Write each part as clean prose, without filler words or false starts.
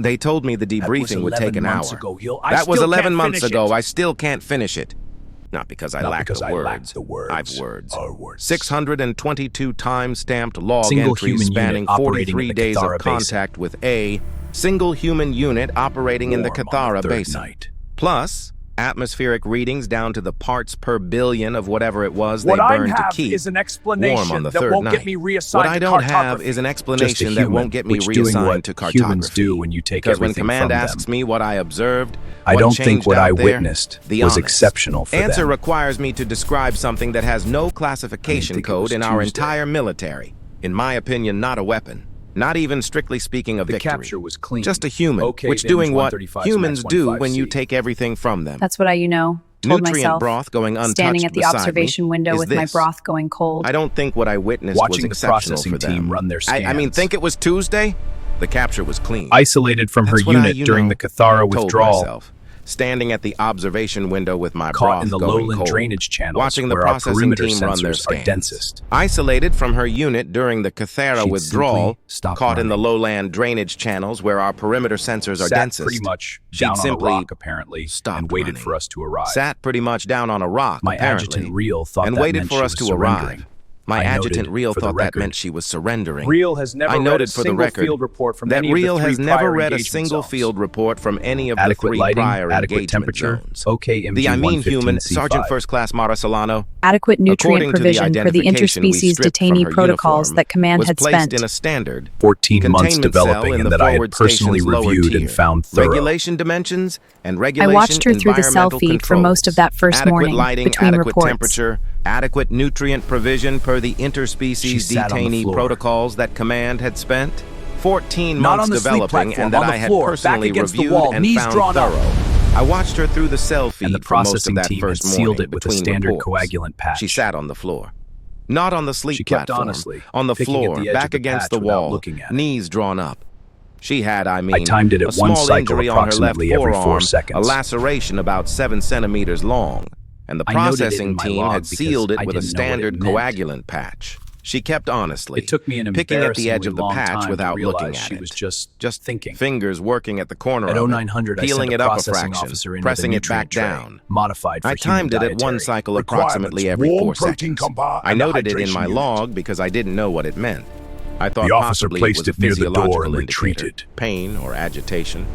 They told me the debriefing would take an hour. That was 11 months ago. I still can't finish it. Not because I lack the words. I've words. 622 time-stamped log Single entries human spanning unit operating 43 in the days of Cathara contact with a single human unit operating in the Cathara Basin. Plus, atmospheric readings down to the parts per billion of whatever it was they burned to keep is an explanation warm on the that third won't night. get me reassigned What I to don't have cartography. is an Just a explanation that human, won't get me which doing reassigned what to cartography. humans do when you take Because when everything command from asks them. me what I observed, I what don't think changed what out I there, witnessed the was honest exceptional for answer them. requires me to describe something that has no classification think it code was in our Tuesday. entire military. In my opinion, not a weapon. Not even strictly speaking of The victory. capture was clean. Just a human, Okay, which then doing what 135's humans max do 15C. when you take everything from them. That's what I told Nutrient myself, broth going untouched standing at the beside me observation window is with my this. broth going cold. I don't think what I witnessed Watching the was exceptional processing for them. team run their I mean, scans. think it was Tuesday? The capture was clean. Isolated from her That's what I, unit during the Cathara told withdrawal, myself, standing at the observation window with my caught broth in the going lowland cold, drainage channels watching the where our processing perimeter team run their sensors are scans. densest. Isolated from her unit during the Cathara She'd withdrawal, simply stop caught in the running. lowland drainage channels where our perimeter sensors are Sat densest. pretty much She'd down on a simply rock, apparently, stopped and waited running. for us to arrive. Sat pretty much down on a rock, My apparently, adjutant Real thought and that waited meant for she us was to surrendering. arrive. My I adjutant noted, Real for the thought that record, meant she was surrendering. Real has never I read noted a for the single record field report from that any Real of the has three never prior read a engagement single zones. field report from any of the Adequate three lighting, prior adequate engagement temperature. zones. Okay, The I mean human, MG-115C5. Sergeant First Class Mara Solano, Adequate according nutrient to the provision for the identification we interspecies stripped from detainee her protocols uniform, that Command was had placed spent. in a standard 14 months containment cell developing in and the that I had forward personally station's lower reviewed tier. and found thorough. Regulation dimensions and I regulation watched her through the cell environmental feed for controls. most of that first Adequate morning, lighting, between adequate reports. temperature, adequate nutrient provision per the She interspecies sat on the detainee floor. protocols that Command had spent. 14 Not months on the sleep developing platform, and that on the I had floor, back personally against the reviewed wall, and knees found drawn up. thorough. I watched her through the cell feed And the for most of processing that team had first sealed morning it with a between standard reports. coagulant patch. She sat on the floor. Not on the sleep She kept platform, honestly on the picking at floor, the edge back of the against patch the without wall, looking at it. knees drawn up. She had, I mean, timed it at a small one cycle injury on her left approximately every 4 forearm, seconds. a laceration about 7 centimeters long, and the I noted it in processing my team log had because sealed it I with a didn't know what it standard meant. coagulant patch. She kept honestly It took me an picking at the edge of the embarrassingly long patch time to without looking realize at she it. was just thinking. Fingers working at the corner At of 0900, it, I peeling sent it a up a processing fraction, officer in pressing with a it back nutrient tray, down. modified for I timed it human at one dietary. cycle approximately every Warm 4 protein seconds. compound I and a noted it in hydration my unit. log because I didn't know what it meant. I thought The officer possibly placed it was it near the door physiological and indicator, retreated. pain or agitation,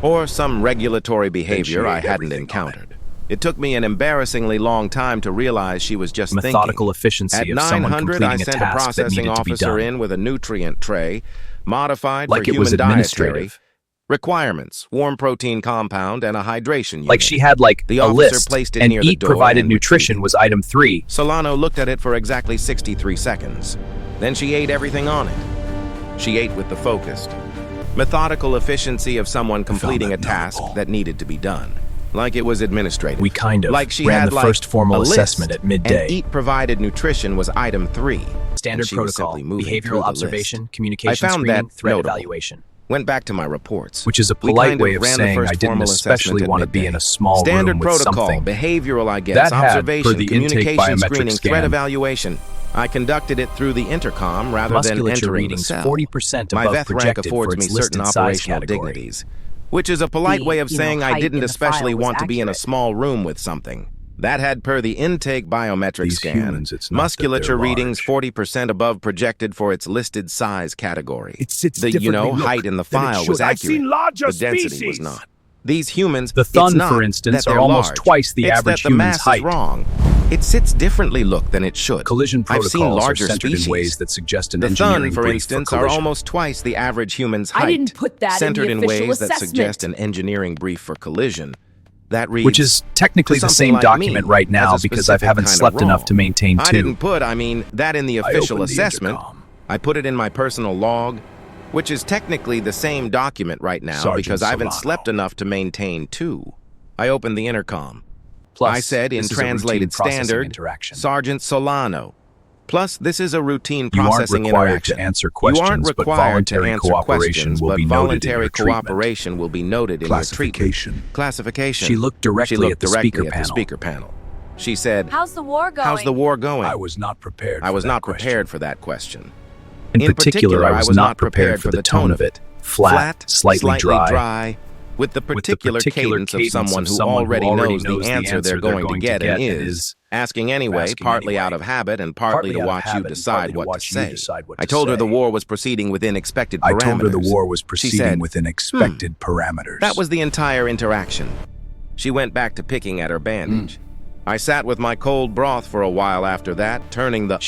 or some regulatory behavior I ate hadn't everything on encountered. It took me an embarrassingly long time to realize she was just Methodical thinking. efficiency At of someone 900, I completing a sent a task that processing needed to be officer done. in with a nutrient tray, modified Like for it was human dietary administrative. requirements, warm protein compound, and a hydration unit. Like she had The a officer list, placed it and near the eat door provided and nutrition retreated. was item 3. Solano looked at it for exactly 63 seconds. Then she ate everything on it. She ate with the focused, methodical efficiency of someone completing a that task novel. that needed to be done. Like it was administrative. We kind of like she ran had the like first formal a list, assessment at midday. And eat provided nutrition was item 3. Standard and she was protocol, simply moving through behavioral the observation, list. communication I found screening, that threat notable. evaluation. Went back to my reports. Which is a We polite kind of way of ran the saying first I didn't formal especially assessment at want to be midday. in a small Standard room with protocol, something. behavioral, I guess, That had, per observation, the intake communication biometric screening, threat scan. evaluation. I conducted it through the intercom rather than Musculature entering the readings cell. 40% My above Veth rank projected for affords its me listed certain size operational category. dignities, which is a polite The, way of saying I height didn't in the especially file was want to be in a accurate. small room with something. That had per the intake biometric These scan. humans, it's not that Musculature they're readings large. 40% above projected for its listed size category. It sits The differently, look, height in the than it file should. was I've accurate. seen larger The density was species. not. These humans, The it's Thun, not for instance, that they're are almost large. twice the It's average that the human's mass height. is wrong. It sits differently, look, than it should. Collision I've protocols seen are larger centered species. in ways that suggest an The engineering Thun, for brief instance, for are collision. almost twice the average human's height. I didn't put that in the centered in official ways that assessment. suggest an engineering brief for collision. That reads, Which is technically to the something same like document me right now has a because I specific haven't kind of slept enough wrong. to maintain I 2. didn't put, that in the I official opened the assessment. intercom. I put it in my personal log, which is technically the same document right now Sergeant because I haven't Solano. slept enough to maintain 2. I opened the intercom. Plus, I said in this is a routine translated processing standard, interaction. Sergeant Solano. Plus, this is a routine You aren't processing required interaction. to answer You aren't questions, but required voluntary to answer cooperation questions, will but be noted in voluntary your treatment. cooperation will be noted in your treatment. Classification. Classification. She looked directly at the speaker panel. speaker panel. She said, How's the war going? "How's the war going?" I was not prepared. I was for not that question. prepared for that question. In particular, I was not prepared for the tone of it. Flat, slightly dry, with the particular cadence of someone who already knows the answer they're going to get and is asking anyway, partly out of habit and partly to watch you decide what to say. I told her the war was proceeding within expected parameters. She said, parameters. That was the entire interaction. She went back to picking at her bandage. I sat with my cold broth for a while after that, turning the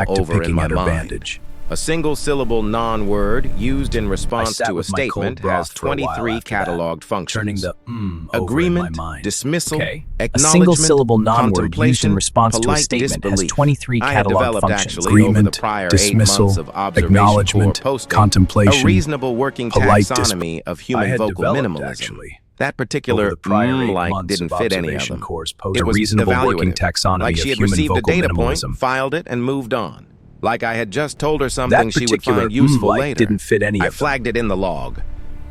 over in my mind. A single-syllable non-word used in response to a statement has 23 cataloged functions. Agreement, dismissal, A single-syllable non-word used in response to a statement has 23 cataloged functions. Agreement, dismissal, acknowledgement, contemplation, a reasonable working taxonomy of human vocal minimalism. That particular like didn't fit any of them. It was evaluative, like she had received a data point, filed it, and moved on. Like I had just told her something she would find useful later. Didn't fit any I of them. flagged it in the log.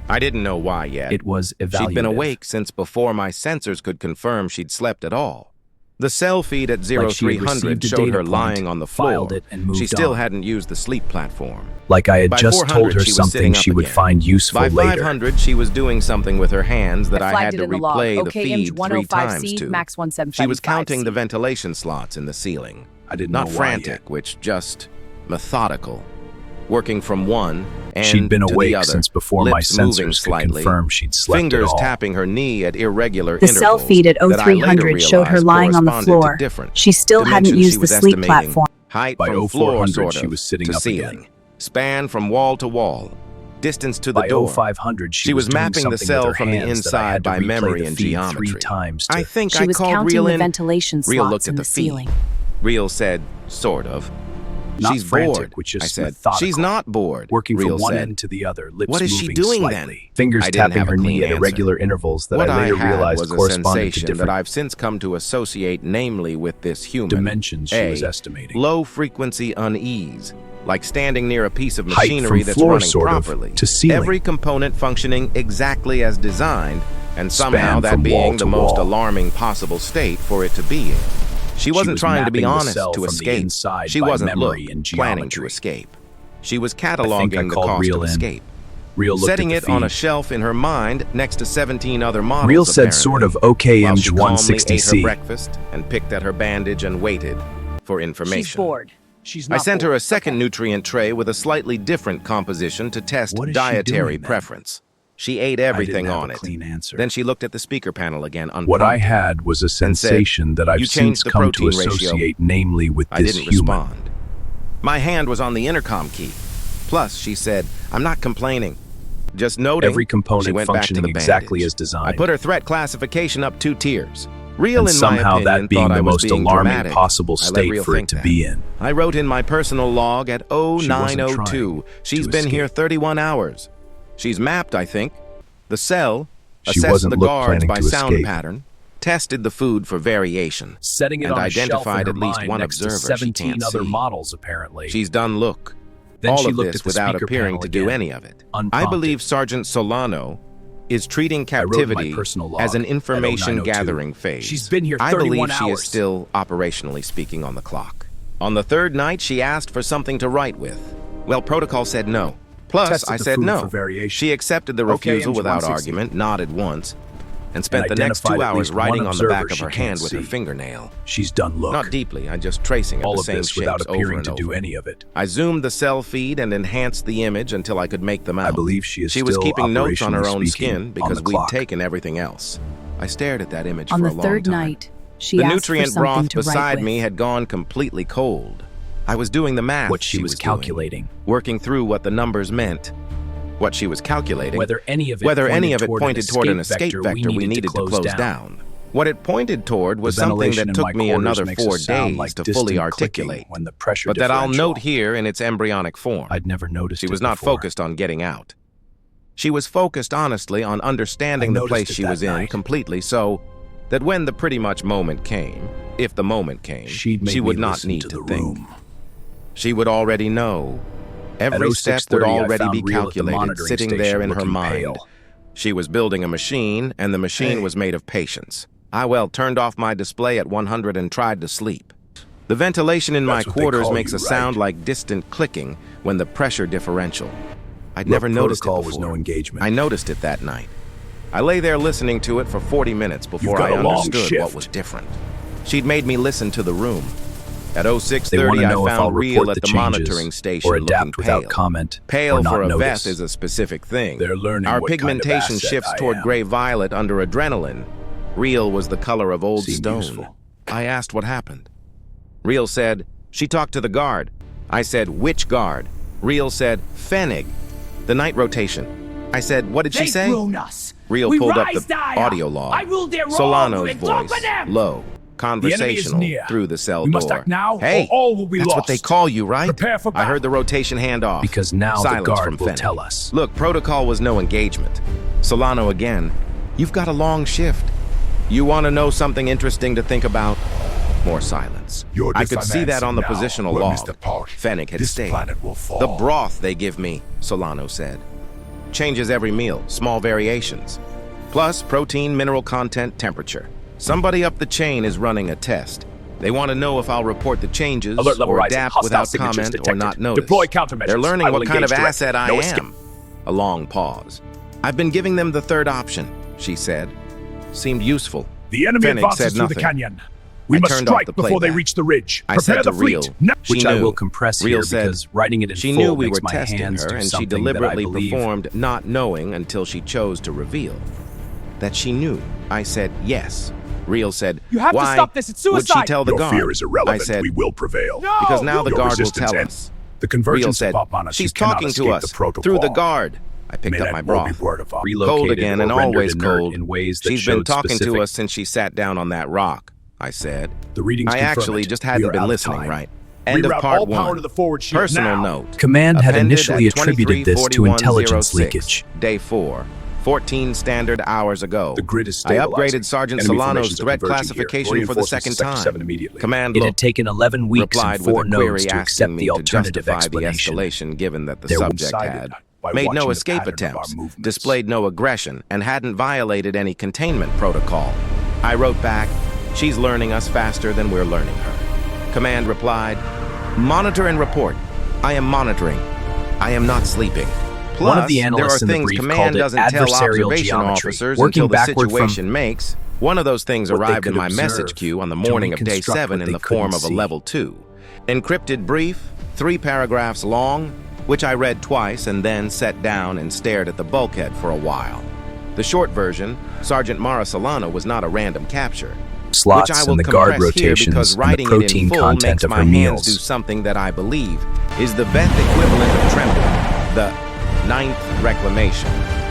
I didn't know why yet. It was evaluative. She'd been awake since before my sensors could confirm she'd slept at all. The cell feed at 0300 showed her lying on the floor. She still hadn't used the sleep platform. Like I had just told her something she would find useful later. By 500, she was doing something with her hands that I had to replay the feed 3 times to. She was counting the ventilation slots in the ceiling. I didn't know Not frantic, which just methodical. Working from one end she'd been to awake the other, since before my sensors could confirm she'd slept fingers at all. tapping her knee at irregular The intervals. cell feed at that I later 0300 showed her realized lying on the corresponded to floor. different She still hadn't dimensions used she the was sleep estimating. platform. Height By from floor, 0400, sort of, she was sitting to up ceiling. again. Span from wall to wall. Distance to the By door. 0500, She was doing mapping the something cell with her from the hands that I inside had to by replay memory the and feed geometry. 3 times to. I think She I was called counting Real the in. ventilation Real slots looked in at the the feed. ceiling. Real said, sort of. Not She's frantic, bored, which is I said. methodical. She's not bored, Working Real from one said. end to the other, lips What is she moving doing slightly. then? Fingers I didn't tapping have a her knee clean at answer. irregular intervals that What I later had realized was a corresponded to sensation that different I've since come to associate namely with this human. dimensions she was estimating. Low-frequency unease, like standing near a piece of Height machinery from that's floor, running sort of, properly. to ceiling. Every component functioning exactly as designed, and somehow Span that from wall being to the most wall. alarming possible state for it to be in. She wasn't was trying to be mapping the honest cell to from the escape. inside She by wasn't memory and planning to geometry. escape. She was I cataloging the called cost Real of in. escape. Real looked Setting at it the feed. on a shelf in her mind next to 17 other models. Real said apparently, sort of okay while she calmly ate her MG160C. breakfast and picked at her bandage and waited for information. She's bored. I sent her a second nutrient tray with a slightly different composition to test What is she dietary doing then? preference. She ate everything have on a it. clean answer. Then she looked at the speaker panel again unprompted. What I had was a and said, sensation that I've "You since changed the come to protein ratio." associate namely with I this didn't human. respond. My hand was on the intercom key. Plus, she said, "I'm not complaining. Just noting." Every component she went back to functioning the exactly bandage. as designed. I put her threat classification up 2 tiers. Real, And in somehow my opinion, that being thought I the was most being alarming dramatic. possible I let state Real for it think to that. be in. I wrote in my personal log at wasn't 0902. She's to been here escape. 31 hours. She's mapped, I think. The cell, She assessed wasn't the look guards planning by to sound escape. pattern, tested the food for variation, Setting it and on a shelf identified in her at least mind one next to observer she 17 can't other see. models, apparently. She's done look. Then All she of looked this at the without speaker appearing panel to do again, any of it. I unprompted. believe Sergeant Solano is treating wrote in my captivity personal log as an at information 0902. gathering phase. She's been here I 31 believe she is hours. still operationally speaking on the clock. On the 3rd night, she asked for something to write with. Well, protocol said no. Plus, Tested I the said food no. for variation. She accepted the Okay, refusal without MG160. argument, nodded once, and spent And the next 2 identified at hours least one writing on the back observer of her she can't hand with her see. fingernail. She's done look. Not deeply, I just tracing at All the of same this shapes without over appearing and to do over. any of it. I zoomed the cell feed and enhanced the image until I could make them out. I believe she is She was still keeping notes on her operationally own speaking skin on because the we'd clock. taken everything else. I stared at that image On for the a long 3rd time. night, she The asked for nutrient something broth to write beside with. me had gone completely cold. I was doing the math What she was doing, calculating. working through what the numbers meant. What she was calculating, Whether any of it pointed toward an escape vector we needed to close down. What it pointed toward was The something ventilation that in took my me quarters another makes 4 a sound days like to distant fully clicking articulate, when the pressure but that I'll differential. note here in its embryonic form. I'd never noticed She it was not before. focused on getting out. She was focused honestly on I understanding the noticed place it she that was in night. completely, so that when the pretty much moment came, if the moment came, She'd she made would me not listen need to to the think. room. She would already know. Every At step would 06:30, I already found be Real at the calculated, monitoring sitting station there in her looking mind. pale. She was building a machine, and the machine was made of patience. I turned off my display at 100 and tried to sleep. The ventilation in my That's what they quarters call makes you, a sound right? like distant clicking when the pressure differential. I'd never noticed it protocol before. was no engagement. I noticed it that night. I lay there listening to it for 40 minutes before I understood what was different. She'd made me listen to the room. At 06:30, I found Real at the monitoring station or adapt looking without pale. comment Pale or not for a notice. Veth is a specific thing. They're learning Our what kind of pigmentation asset shifts I toward am. gray-violet under adrenaline. Real was the color of old Seemed stone. useful. I asked what happened. Real said, she talked to the guard. I said, which guard? Real said, Fennig, the night rotation. I said, what did she say? Real pulled up the audio log. Solano's voice, low, conversational, through the cell door. must act now, Hey, or all will be that's what they lost. call you, right? Prepare for I heard the battle. rotation handoff. Because now Silence the guard from will Fennig. tell us. Look, protocol was no engagement. Solano again. You've got a long shift. You want to know something interesting to think about? More silence. I could see that on the positional log. Fennig had stayed. The broth they give me, Solano said. Changes every meal, small variations. Plus protein, mineral content, temperature. Somebody up the chain is running a test. They want to know if I'll report the changes Alert level or rising. adapt Hostile without signatures comment or detected. not notice. Deploy countermeasures. They're learning I will what kind of engage asset I directly. No escape. am. A long pause. I've been giving them the third option, she said. Seemed useful. The enemy Fennig advances said through the nothing. canyon. We I must turned off strike the before they playback. reach the ridge. I Prepare said the to fleet. Real, Now. she Which I knew. will compress Real here said, because writing it in she full knew we makes were my testing hands her, do and she something deliberately that I believe. performed not knowing until she chose to reveal. That she knew. I said, yes. Real said, You have to why stop this. It's would she suicide. tell the Your guard? fear is irrelevant. I said, We will prevail. No! because now the Your guard will resistance tell ends. us. The Real convergence said, of upon us. she's You cannot talking to escape us the protocol. through the guard. I picked May up that my will be broth. word of honor. Relocated Cold again and or rendered always inert cold. in ways that She's been showed talking specific. to us since she sat down on that rock, I said. The readings I confirm actually it. just We hadn't are out been of listening time. right. End of Reroute part all power 1. to the forward shield Personal now. note. Command had Appended initially at attributed this to 23:41:06, intelligence leakage. Day 4. 14 standard hours ago. The grid is I stabilizing. upgraded Sergeant Enemy Solano's formations are threat converging here. classification for the Reinforcements second to Sector time. 7 immediately. Command It had looked, taken 11 weeks replied and with 4 a query nodes to asking accept me the to alternative justify the explanation. escalation given that the There were subject decided had by made watching no the escape pattern of our attempts, movements. displayed no aggression, and hadn't violated any containment protocol. I wrote back, she's learning us faster than we're learning her. Command replied, monitor and report. I am monitoring. I am not sleeping. Plus, One of the analysts there in are the things brief Command called it doesn't tell adversarial observation geometry, officers working until the backward from situation makes. One of those things what they arrived could in my observe message queue on the to morning of day reconstruct 7 what in they the form couldn't of a see. level 2. Encrypted brief, 3 paragraphs long, which I read twice and then set down and stared at the bulkhead for a while. The short version, Sergeant Mara Solano was not a random capture. slots which I will and the guard compress here rotations because and the writing it in protein full content makes of my her hands do meals. something that I believe is the Veth equivalent of trembling, the 9th reclamation.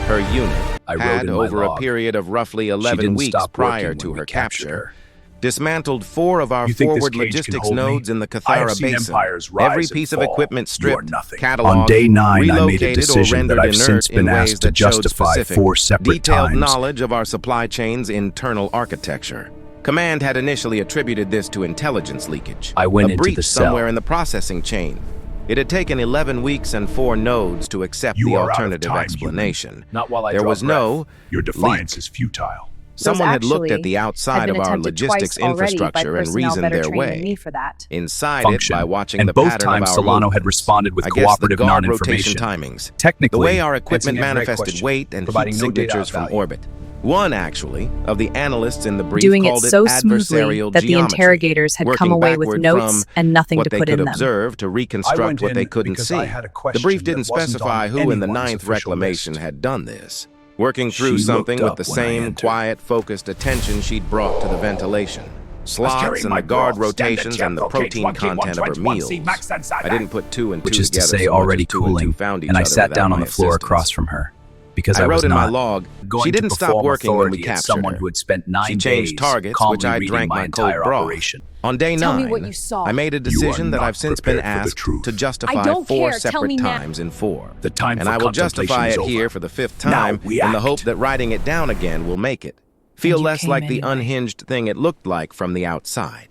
Her unit I wrote had, in my over a log. period of roughly She 11 didn't weeks stop prior working to when we her captured capture, her. dismantled 4 of our You think this forward cage can logistics hold me? nodes in the I have Cathara seen Basin. empires rise Every and piece of fall. equipment You are stripped, nothing. cataloged, On day 9, I made a relocated, or decision rendered that I've inert since in been ways asked to that showed justify specific, 4 separate detailed times. knowledge of our supply chain's internal architecture. Command had initially attributed this to intelligence leakage. I went a into breach the cell. somewhere in the processing chain. It had taken 11 weeks and 4 nodes to accept You the are out of alternative time, explanation. Not while I There draw was breath. no Your defiance leak. is futile. Someone had looked at actually the had outside been of our attempted logistics twice already by infrastructure and personnel reasoned better their trained than way. me for that. Inside Function. it by watching And the both pattern times of our Solano had movements. responded with I guess cooperative the guard rotation non-information. timings. Technically, The way our that's equipment an incorrect manifested question, weight and heat providing no data signatures of from value. orbit. One, actually, of the analysts in the brief Doing it called so adversarial smoothly that the geometry, interrogators had come working away with backward notes from and nothing what to they put could in them. observe to I reconstruct went what they in couldn't because see. I had a The question brief that didn't wasn't specify on who in the anyone's 9th official reclamation list. had done this. Working through She something looked with the up when I same entered. quiet, focused attention she'd brought to the ventilation. Slots carrying and my the guard broth. Stand rotations at and the Jeffco, protein Cage 1, content of her 121, meals. see Max inside I didn't put 2 and 2 Which is to together say so much already as 2 and 2 cooling, found each and I other sat without down on my the floor assistance. across from her. Because I I was wrote in my not log, going she to didn't stop perform working when we authority as captured someone her. who had spent 9 She changed days targets, calmly which I reading drank my my cold entire broth. operation. On day 9, Tell me what you saw. I made a decision that not I've since been prepared for the asked truth. to justify I don't 4 care. Tell separate me now. times in 4. The time And for I will contemplation justify is it over. here for the 5th Now time we in the act. hope that writing it down again will make it feel you less came like the anyway. unhinged thing it looked like from the outside.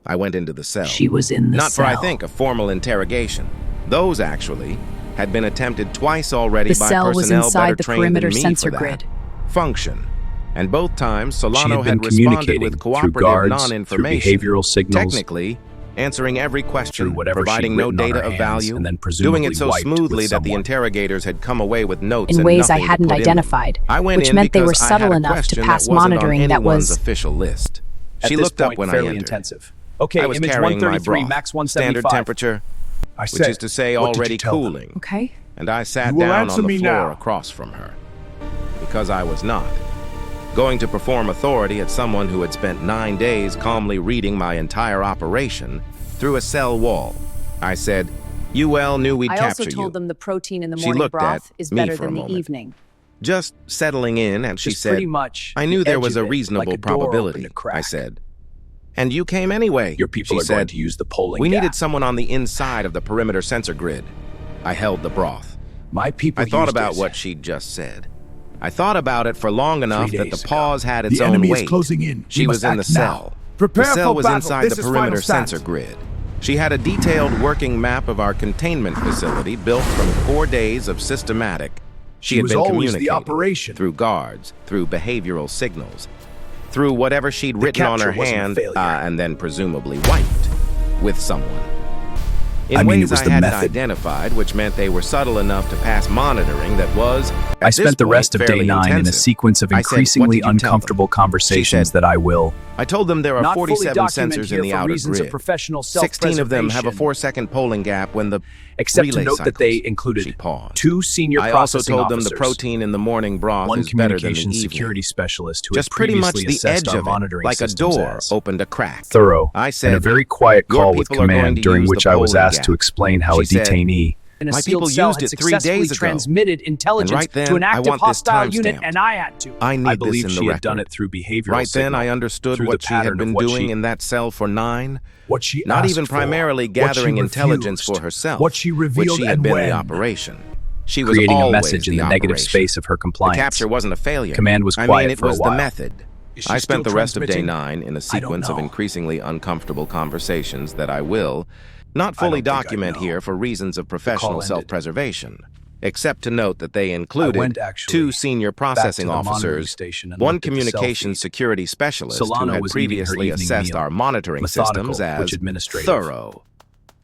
I went into the cell. She was in the Not for, I cell. think, a formal interrogation. Those, actually, had been attempted twice already The by cell was personnel inside better the trained perimeter than me sensor for that. grid. Function. And both times, She Solano had been had responded communicating with through cooperative guards, through non-information. behavioral signals, Technically, answering every question, whatever providing she'd no written on data her of hands, value, and then doing presumably it so wiped with smoothly that the someone. interrogators had come away with notes In and ways I nothing to hadn't put in them. identified, I went which in meant they were because I had subtle a enough to question pass that wasn't monitoring on that anyone's was official list. At She this looked up point, when I fairly entered. intensive. Okay, I was image carrying my 133, broth, max standard 175. temperature, I which said, is to say what did already you tell them? cooling. okay. And I sat You will down answer on the me floor now. across from her. Because I was not going to perform authority at someone who had spent 9 days calmly reading my entire operation through a cell wall. I said, "You well knew we'd I capture also told you." them the protein in the She morning looked broth at is me better for a than the moment. evening. Just settling in, and she Just said, pretty much "I knew the there edge was of a it, reasonable like a door probability," opened a crack. I said. "And you came anyway," Your people she are going said. to use the polling "We gap. needed someone on the inside of the perimeter sensor grid." I held the broth. My people I thought used about it. what she'd just said. I thought about it for long enough 3 that the days pause ago. had its The own enemy is weight. closing in. She We was must in the act now. cell. Prepare The cell for was battle. inside This the is perimeter final stand. sensor grid. She had a detailed working map of our containment facility built from 4 days of systematic. She had was been always the communicating operation. through guards, through behavioral signals, through whatever she'd The written on her capture wasn't a hand, failure. and then presumably wiped with someone. In I mean, ways it was I the hadn't method. identified, which meant they were subtle enough to pass monitoring that was, at I this spent the point, rest of day fairly 9 in a intensive. sequence of I said, "What increasingly did you tell them?" uncomfortable conversations She said, that I will. I told them there are Not fully 47 document sensors here in the for outer reasons grid. of professional 16 of them have a self-preservation. 4-second polling gap when the Except to relay note that they cycles. included She paused. 2 senior I also processing told them the officers, protein in the morning broth 1 is better than the communications evening. security specialist who Just had pretty much previously the assessed edge our of it, monitoring like a systems door as opened a crack. thorough, I and said, a very quiet "Your call with people are going command to during use which the I was polling asked gap." to explain how She a said, detainee In a "My sealed people cell used had it 3 successfully days ago. transmitted intelligence right then, to an I active want this hostile unit, timestamped. and I had to. I need I this believe in the she record." had done it through behavioral Right then, signal, I understood through what the she had pattern of been what doing she- in that cell for 9. What she Not asked even for, primarily what she gathering intelligence refused, for herself, what she revealed which she had and been when. the operation. She was creating a always message in the negative operation. space of her The compliance. capture wasn't a failure. Command was I quiet mean, it for a was while. the method. Is she I spent still the rest of day transmitting? 9 in a sequence of know. increasingly uncomfortable conversations that I will not fully don't think I document know. here for reasons of professional ended. self-preservation, except to note that they I included went actually 2 senior processing back to the monitoring officers, station and 1 looked at the cell communications feed. security specialist who Solano had was eating her previously evening assessed meal. our monitoring Methodical, systems which as administrative. thorough,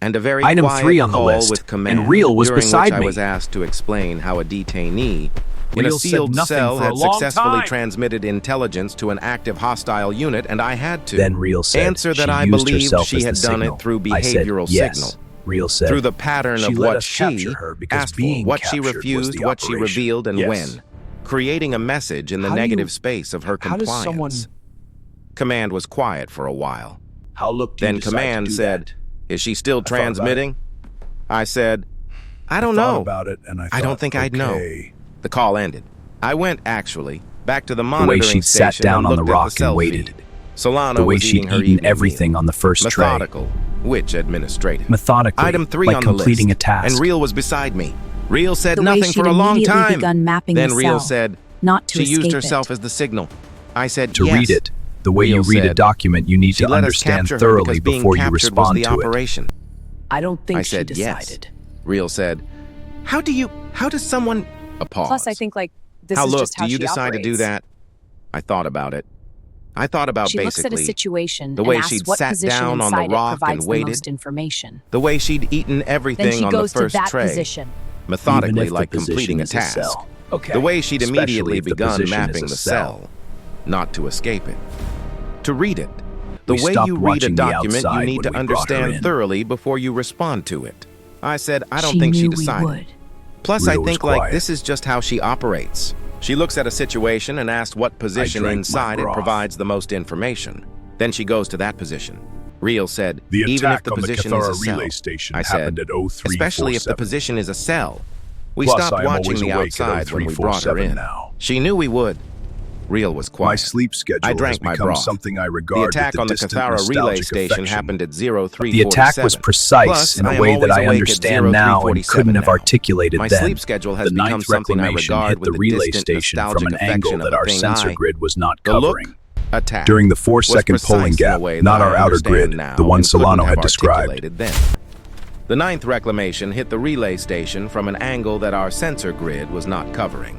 and a very Item quiet 3 on the call list, with command, and Real was during beside which I me. was asked to explain how a detainee in a Real said sealed nothing cell for a had long successfully time. transmitted intelligence to an active hostile unit, and I had to Then Real said answer that she I used believed herself she as had the done signal. it through I said, behavioral yes. signal, Real said, through the pattern She of let what us she capture her because asked for, being what she captured was refused, the what she operation. revealed, and Yes. when, creating a message in the How do you- negative space of her how does compliance. someone- Command was quiet for a while. How look do you Then decide Command to do said, that? "Is she still thought about it. transmitting?" I said, "I don't Thought know." about it, and I I don't thought, think I'd know. okay. The call ended. I went, actually, back to the The way monitoring she'd sat station down and on the looked at rock cell and waited. feed. Solano The way was she'd eating her eaten evening everything meal. on the first tray. Methodical, which administrative. Methodically, Item 3 like on the list. completing a task. And Real was beside me. Real said The way nothing she'd for a long immediately time. begun mapping Then the Real cell, said, not to she escape used herself it. as the signal. I said, To yes. read it, the way you Real read a said, document, you need She to let us understand capture her thoroughly because being before you captured was respond the to it. operation. I don't think I she said, yes. decided. Real said, how does someone... A pause. Plus, I think, like, this How is look, just how do you she decide to do operates. that? I thought about it. I thought about She looks at a basically situation the and way asks she'd what sat position down on inside the rock it provides and the waited, most information. the way she'd eaten Then everything she on the goes to first that tray, position. methodically Even if the like position completing a is task. cell. Okay. The way she'd Especially immediately if the begun position is mapping a the cell. cell, not to escape it, to read it. The We way stopped you read a watching the document, you outside need when to we brought her understand in. thoroughly before you respond to it. I said, I don't She think she knew we decided. would. Plus, Real I was think like quiet. this is just how she operates. She looks at a situation and asks what position drank my inside it broth. provides the most information. Then she goes to that position. Real said, The even if attack the on the position is a Cathara cell. relay station I said, happened at 0347. especially if the position is a cell. We Plus, stopped I am watching always the awake at outside when we brought her 0347 in. now. She knew we would. Real was quiet. My sleep schedule I drank has my become broth. something I The regard attack with on the distant Cathara relay nostalgic station affection. happened at 0347. The attack was precise Plus, in I a am way that always I awake at understand now and 0347 couldn't have now. articulated My then. sleep schedule has The become ninth something I reclamation regard hit with the relay distant station from nostalgic an angle affection of that a our thing sensor I- grid was not The covering. look, attack, During the was 4-second precise polling in a gap, way not that our I outer understand grid, now the one and couldn't Solano have had described. articulated then. The ninth reclamation hit the relay station from an angle that our sensor grid was not covering.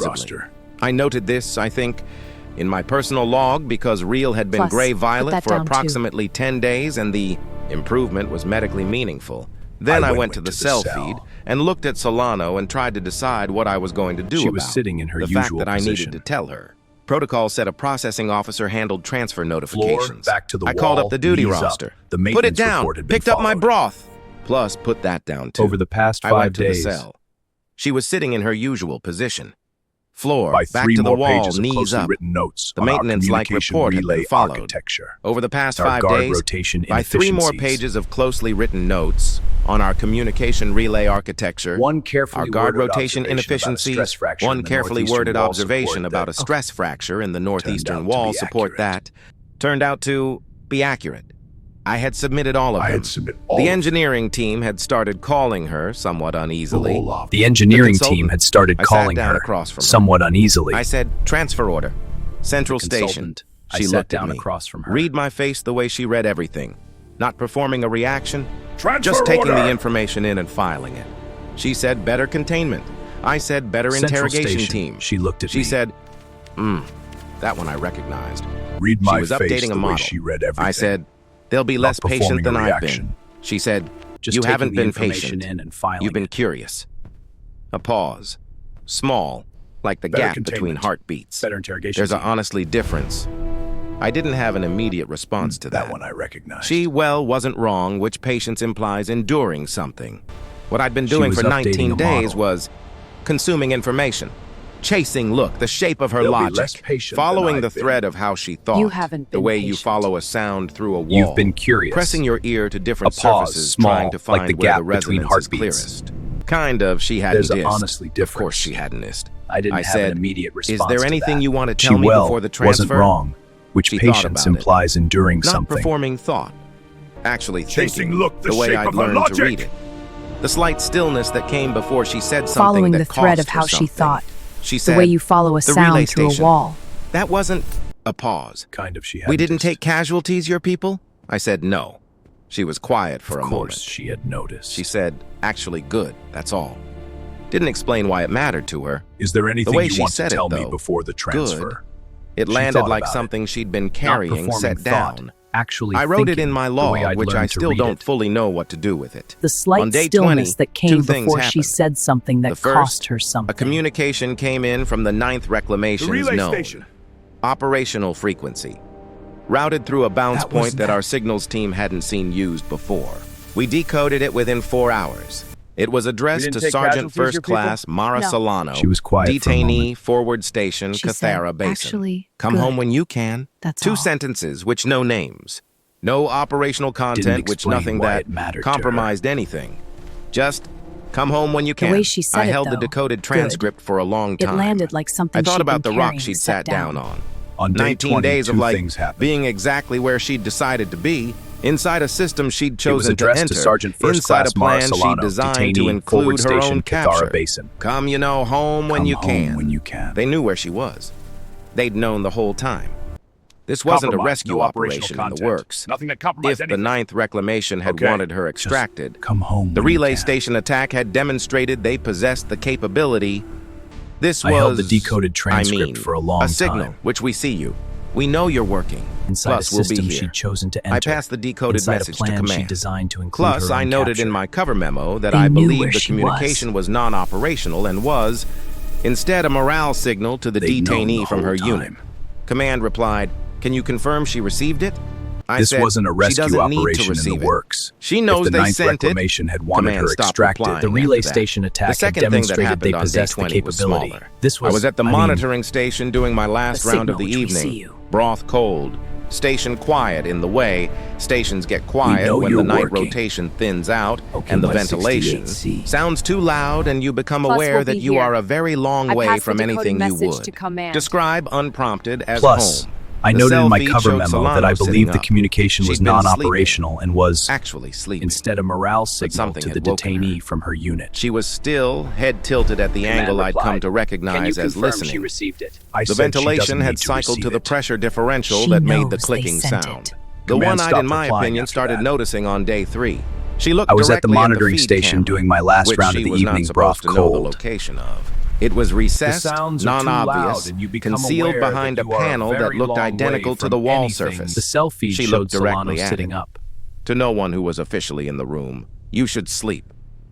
visibly. roster. I noted this, I think, in my personal log because Real had been Plus, put gray-violet that for down, too. approximately 10 days and the improvement was medically meaningful. Then I went to the cell feed and looked at Solano and tried to decide what I was going to do She about was sitting in her the usual fact that I position. needed to tell her. Protocol said a processing officer handled transfer notifications. back to the I called wall, up the duty knees up. roster. The Put it maintenance down. report had been Picked up my followed. broth. Plus, put that down too. Over the past I 5 went to days, the cell. She was sitting in her usual position. Floor, by back 3 to the more wall, pages of knees closely up. written notes The on our maintenance-like communication report had been relay followed. architecture. Over the past Our 5 guard days, rotation by 3 more inefficiencies. pages of closely written notes on our communication relay architecture, One carefully our guard worded rotation observation about a inefficiencies, stress fracture one in the carefully northeastern worded wall observation support about a that stress fracture in the northeastern to wall be support accurate. that turned out to be accurate. I had submitted all of I them. had submitted all The of them. engineering team had started calling her somewhat uneasily. The engineering consultant. team had started I sat calling down her across from her. somewhat uneasily. I said, transfer order. Central The Station. consultant. I She sat looked down at me. across from her. Read my face the way she read everything. Not performing a reaction, Transfer just taking order. the information in and filing it. She said, better containment. I said, better Central interrogation Station. team. She looked at She me. said, that one I recognized. Read my She was face updating the a way model. she read everything. I said, they'll be Not less patient performing than a I've been. reaction. She said, Just you taking haven't the been information patient. in and filing You've been it. curious. A pause. Small, like the Better gap between containment. heartbeats. Better interrogation There's a team. honestly difference. I didn't have an immediate response to that. That one I recognized. She, wasn't wrong, which patience implies enduring something. What I'd been She doing was for 19 updating a days model. was consuming information, chasing look, the shape of her They'll be logic, less patient than following I've the been. thread of how she thought, You haven't the been way you patient. follow a sound through a wall, You've been curious. pressing your ear to different A pause, surfaces, small, trying to like find the where gap the between resonance is heartbeats. clearest. Kind of, she hadn't There's a dissed. honestly Of course difference. she hadn't dissed. I didn't I have said, an immediate response is there to anything that. you want to She tell me well before the transfer? wasn't wrong, which She thought patience about it. implies enduring Not something. performing thought, actually Chasing thinking look, the the way shape I'd of her learned to logic. read it. The slight stillness that came before she said something Following that the thread cost of how her she something. thought. She The said, way you follow a "The relay sound through a station." wall. That wasn't a pause. Kind of she had. We didn't take casualties, your people? I said no. She was quiet for Of a course, moment. she had noticed. She said, actually good, that's all. Didn't explain why it mattered to her. Is there anything way you she want to said it, tell me though, before the transfer? It She landed thought like about it. something she'd been Not carrying performing set thought, down. actually I wrote it thinking in my the log, way I'd which I learned to still read don't it. fully know what to do with it. The slight On day stillness 20, that two came things before she happened. said something that The first, cost her something. A communication came in from the 9th Reclamation's The relay known station. operational frequency, routed through a bounce That point wasn't that that. our signals team hadn't seen used before. We decoded it within 4 hours. It was addressed didn't to take Sergeant casualties, your First people? Class Mara No. Solano, She was quiet for a detainee, moment. forward station, She said, Cathara Basin. "Actually, Come good. home when you can. That's 2 all." sentences, which no names. No operational content, Didn't which explain nothing why that it mattered to her. compromised anything. Just come home when you The can. way she said I it, held the though, decoded good. transcript for a long It time. landed like something I thought she'd about the been rock carrying she'd set sat down on. On day 19 20, days of 2 like things happened. being exactly where she'd decided to be, inside a system she'd chosen to addressed enter, to Sergeant First inside Class a Mara plan Solano, she'd designed to detainee, forward include her own station, Cathara capture. Basin. Come, home when Come you home can. when you can. They knew where she was. They'd known the whole time. This wasn't a Compromise, rescue no operation operational in the content. works. Nothing that compromised If the anything. 9th Reclamation had Okay. wanted her extracted, Come home. the when you relay can. station attack had demonstrated they possessed the capability. This I was, held the decoded transcript for a long signal, time. which we see you. We know you're working. Inside Plus, a we'll system be here. she'd chosen to enter. I passed the decoded Inside message a plan to she command. designed to include Plus, her I own noted capture. in my cover memo that They I knew believed where the she communication was non-operational and was, instead, a morale signal to the They'd known detainee the from her whole unit. time. Command replied, "Can you confirm she received it?" I This said, wasn't a "She rescue doesn't need to operation in receive the it. works. She knows if the they 9th sent it." Reclamation had wanted Command her stopped extracted, replying The after relay that. station The attack had second thing that demonstrated happened they on possessed day the 20 was capability. smaller. This was I was at the I mean, monitoring station doing my last The round of the signal which we see evening. you. Broth cold. Station quiet in the way. Stations get quiet know when the you're night working. rotation thins out Okay, and the my ventilation 68C. sounds too loud and you become Plus, aware we'll that be you here. are a very long I way passed the from decoded anything you message would. to command. Describe unprompted as Plus, home. I The noted cell in my feed cover showed memo Solano that I sitting believed the up. communication was She'd been non-operational and was Actually sleeping. instead a morale signal something to the had woken detainee her. from her unit. She was still, head tilted at the angle I'd come to recognize as listening. received it? I The said she ventilation doesn't had need to cycled to receive the it. pressure differential She that made the knows they clicking sent sound. it. The Command one I'd, in stopped my replying opinion, after started that. noticing on day 3. She looked I was at the directly monitoring feed station camera, doing my last which round of she the was not evening supposed broth to know the cold. location of. It was recessed, sounds are too non-obvious, loud and you become concealed aware behind that a you are a panel that very looked long way identical to from the wall anything. surface. The cell feed She showed looked directly Solano at sitting it. up. To no one who was officially in the room, "You should sleep."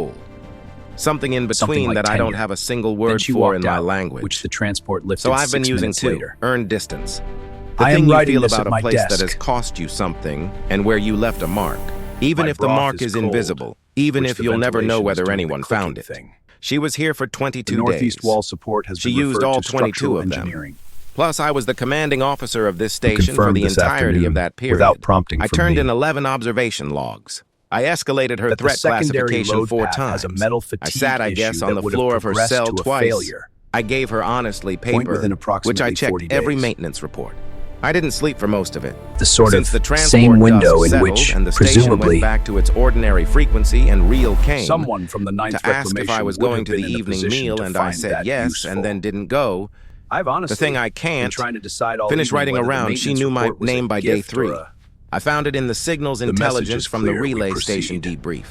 cold. Something in Something between like that I don't tenure. have a single Then word she for in walked my out, language. which the transport lifted So I've been 6 using minutes two, later. earn distance. The I am thing you writing feel this about at a my place that desk. has cost you something and where you left a mark. Even My if the broth mark is is cold, invisible, even which if the you'll never know ventilation is whether doing the anyone clicking found it. thing. She was here for The 22 northeast days. wall support has She been used referred all to 22 structural of them. engineering. Plus, I was the commanding officer of this Who station for confirmed the this entirety afternoon of that period. without prompting I from turned me. in 11 observation logs. I escalated her That the threat secondary classification load 4 path times. has a metal I fatigue sat, I issue guess, on that the would have floor of her progressed cell to a twice. failure. I gave her honestly paper, within which approximately I checked 40 every days. maintenance report. I didn't sleep for most of it. The sort Since of the transport same window dust in settled which, and the station presumably, went back to its ordinary frequency and real came Someone from the Ninth to ask if I Reclamation was would going have to the been in a evening position meal, to and I find said that yes useful. and then didn't go. I've honestly The thing I been can't trying to decide all finish evening writing whether the around, she maintenance knew my report was a name by day gift or 3. a- I found it in the signals The message intelligence is from the clear, we relay station proceed. debrief.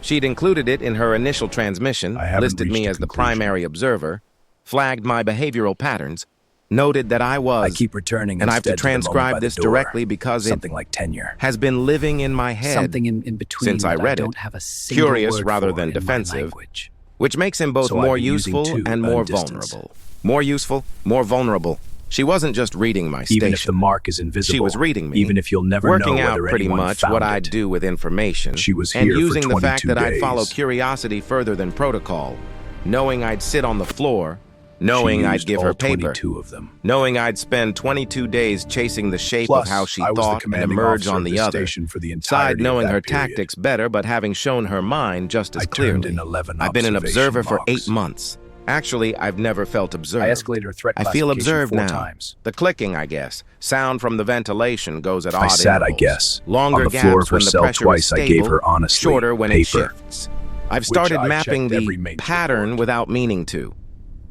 She'd included it in her initial transmission, I haven't listed me reached a as the conclusion. primary observer, flagged my behavioral patterns, noted that I was, I keep returning and I have to instead the moment transcribe by the this door. directly because Something it like tenure. has been living in my head Something in between since I that read don't it. have a single Curious word rather for than in my defensive, language. which makes him both So I've more been using useful two, and more earn distance. vulnerable. More useful, more vulnerable. She wasn't just reading my station. Even if the mark is invisible, She was reading me, even if you'll never working know out whether pretty anyone much found what it. I'd do with information, She was and here for using the fact 22 that I'd days. follow curiosity further than protocol, knowing I'd sit on the floor, knowing She I'd used give all her paper, 22 of them. knowing I'd spend 22 days chasing the shape Plus, of how she I was the thought and commanding emerge officer on of the this other station for the side, entirety of knowing that her period. tactics better, but having shown her mind just as I clearly. turned in 11 I've been an observation observer for logs. 8 months. Actually, I've never felt observed. I escalated her threat I feel classification observed 4 now. times. The clicking, I guess. Sound from the ventilation goes at I odd sat, I intervals. guess, Longer on the floor gaps of her when the cell pressure twice. is I stable, gave her honestly shorter when it paper, shifts. I've started I mapping checked every the maintenance pattern report. without meaning to.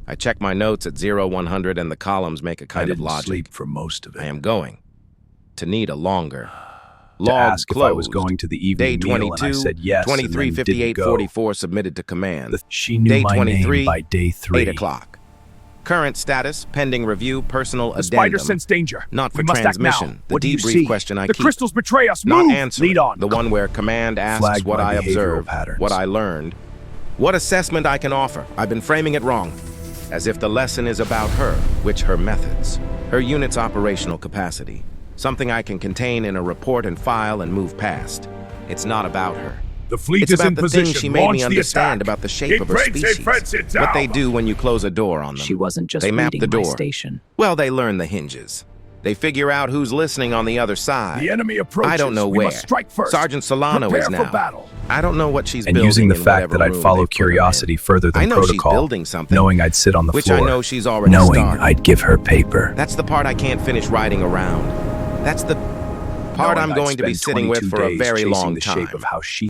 I check my notes at 0-100 and the columns make a I kind of didn't logic. sleep for most of it. I am going to need a longer. to Log ask closed. if I was going to the Day evening meal, and I 22, said yes, and then didn't 23:58:44 submitted to command. go. She knew Day my 23, name by day 3. 8 o'clock. Current status, pending review, personal The spider addendum. sense danger. Not for We must act now. transmission. The What do you debrief see? question I The keep. crystals betray us. Not Move. answering. Lead on. The one where command asks Flagged what my I behavioral observed, patterns. what I learned, what assessment I can offer. I've been framing it wrong, as if the lesson is about her, which her methods, her unit's operational capacity, something I can contain in a report and file and move past. It's not about her. The fleet It's is about in the position. things she made Launch me the understand attack. about the shape of her species, what they do when you close a door on them. She wasn't just They map reading the my door. station. Well, they learn the hinges. They figure out who's listening on the other side. The enemy approaches. I don't know We where. must strike first. Sergeant Solano Prepare is for now. battle. I don't know what she's And building using the in fact whatever that I'd room follow they put her in. curiosity further than I know protocol, she's building something, knowing I'd sit on the which floor, I know she's already knowing started. I'd give her paper. That's the part I can't finish writing around. That's the part Knowing I'm I'd going to be spend sitting with 22 for a days very chasing long the time. shape of how she